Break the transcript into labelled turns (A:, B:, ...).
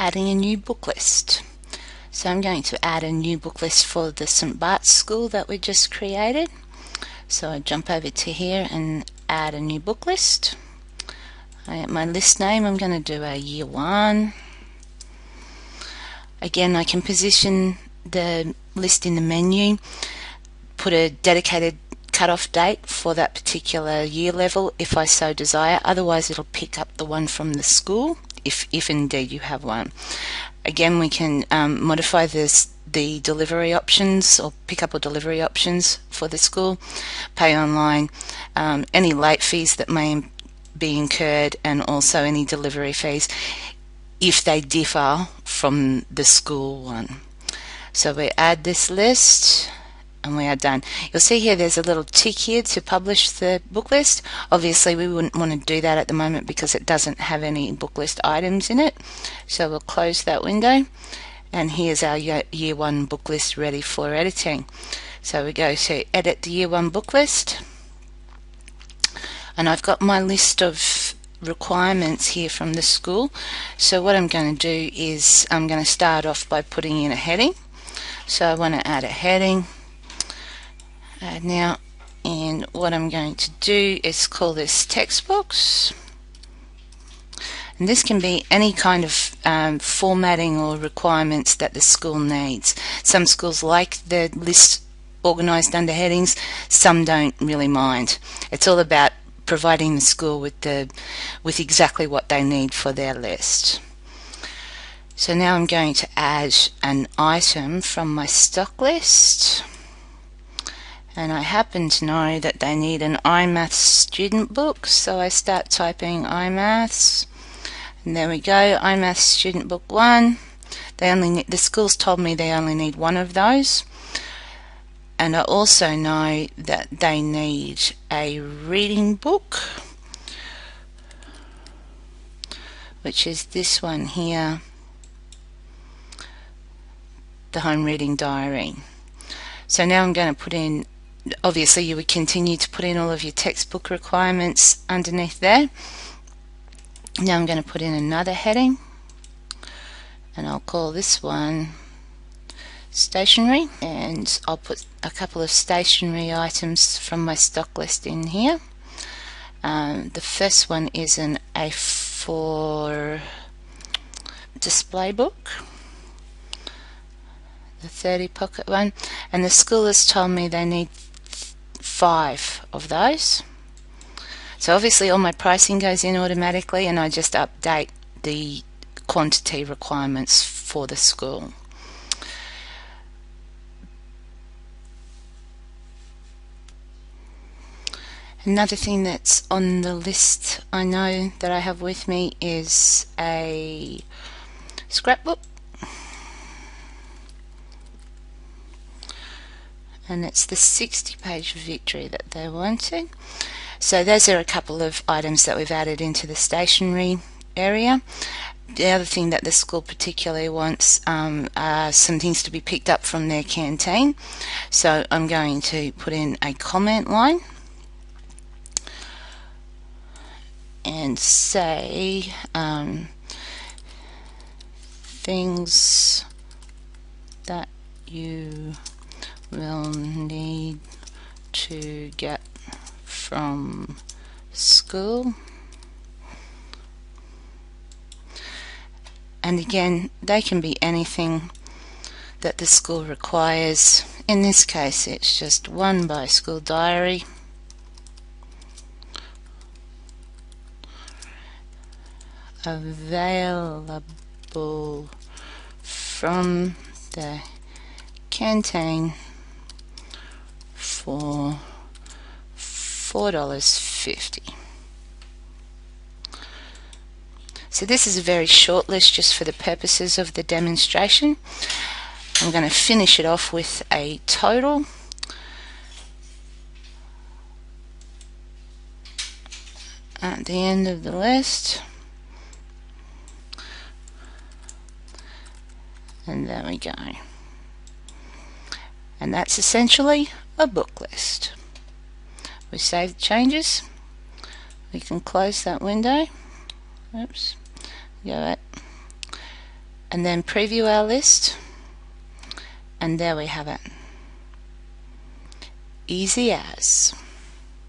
A: adding a new book list. So I'm going to add a new book list for the St. Bart's School that we just created. So I jump over to here and add a new book list. My list name, I'm going to do a Year 1. Again, I can position the list in the menu, put a dedicated cut-off date for that particular year level if I so desire. Otherwise it'll pick up the one from the school if indeed you have one. Again, we can modify the delivery options or pick up or delivery options for the school, pay online, any late fees that may be incurred, and also any delivery fees if they differ from the school one. So we add this list and we are done. You'll see here there's a little tick here to publish the book list. Obviously we wouldn't want to do that at the moment because it doesn't have any book list items in it. So we'll close that window, and here's our Year 1 book list ready for editing. So we go to edit the Year 1 book list, and I've got my list of requirements here from the school. So what I'm going to do is I'm going to start off by putting in a heading. So I want to add a heading. Now, and what I'm going to do is call this textbooks, and this can be any kind of formatting or requirements that the school needs. Some schools like the list organized under headings, some don't really mind. It's all about providing the school with exactly what they need for their list. So now I'm going to add an item from my stock list. And I happen to know that they need an iMaths student book, so I start typing iMaths, and there we go, iMaths student book 1. The school's told me they only need one of those, and I also know that they need a reading book, which is this one here, the home reading diary. So now I'm going to put in, obviously you would continue to put in all of your textbook requirements underneath there. Now I'm going to put in another heading, and I'll call this one stationery, and I'll put a couple of stationery items from my stock list in here. The first one is an A4 display book, the 30 pocket one, and the school has told me they need 5 of those. So obviously all my pricing goes in automatically, and I just update the quantity requirements for the school. Another thing that's on the list I know that I have with me is a scrapbook, and it's the 60-page victory that they wanted. So those are a couple of items that we've added into the stationery area. The other thing that the school particularly wants are some things to be picked up from their canteen. So I'm going to put in a comment line and say things that you will need to get from school. And again, they can be anything that the school requires. In this case it's just one by school diary, available from the canteen for $4.50. So this is a very short list just for the purposes of the demonstration. I'm going to finish it off with a total. At the end of the list. And there we go. And that's essentially a book list. We save the changes. We can close that window. Oops. Go back. and then preview our list, and there we have it. Easy as.